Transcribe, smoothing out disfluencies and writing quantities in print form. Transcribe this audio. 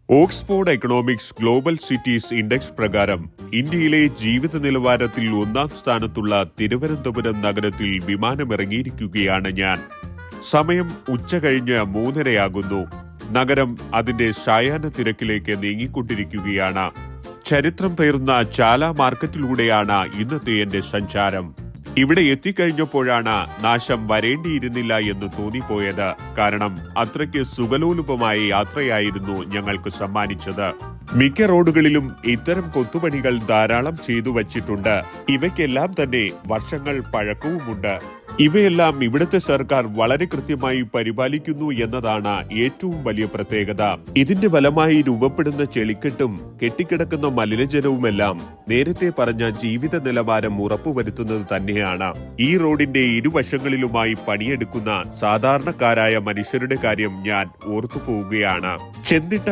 Oxford economics global cities index പ്രകാരം ഇന്ത്യയിലെ ജീവിത നിലവാരത്തിൽ ഒന്നാം സ്ഥാനത്തുള്ള തിരുവനന്തപുരം നഗരത്തിൽ വിമാനമിറങ്ങിയിരിക്കുകയാണ് ഞാൻ. സമയം ഉച്ച കഴിഞ്ഞ് 3:30 നഗരം അതിന്റെ സായാഹ്ന തിരക്കിലേക്ക് നീങ്ങിക്കൊണ്ടിരിക്കുകയാണ്. ചരിത്രം പേറുന്ന ചാല മാർക്കറ്റിലൂടെയാണ് ഇന്നത്തെ എന്റെ സഞ്ചാരം. ഇവിടെ എത്തിക്കഴിഞ്ഞപ്പോഴാണ് നാശം വരേണ്ടിയിരുന്നില്ല എന്ന് തോന്നിപ്പോയത്. കാരണം അത്രയ്ക്ക് സുഖലോലുപമായ യാത്രയായിരുന്നു ഞങ്ങൾക്ക് സമ്മാനിച്ചത്. മിക്ക റോഡുകളിലും ഇത്തരം കൊത്തുപണികൾ ധാരാളം ചെയ്തു വച്ചിട്ടുണ്ട്. ഇവയ്ക്കെല്ലാം തന്നെ വർഷങ്ങൾ പഴക്കവുമുണ്ട്. ഇവയെല്ലാം ഇവിടുത്തെ സർക്കാർ വളരെ കൃത്യമായി പരിപാലിക്കുന്നു എന്നതാണ് ഏറ്റവും വലിയ പ്രത്യേകത. ഇതിന്റെ ഫലമായി രൂപപ്പെടുന്ന ചെളിക്കെട്ടും കെട്ടിക്കിടക്കുന്ന മലിനജലവുമെല്ലാം നേരത്തെ പറഞ്ഞ ജീവിത നിലവാരം ഉറപ്പുവരുത്തുന്നത് തന്നെയാണ്. ഈ റോഡിന്റെ ഇരുവശങ്ങളിലുമായി പണിയെടുക്കുന്ന സാധാരണക്കാരായ മനുഷ്യരുടെ കാര്യം ഞാൻ ഓർത്തു പോവുകയാണ്. ചെന്നിട്ട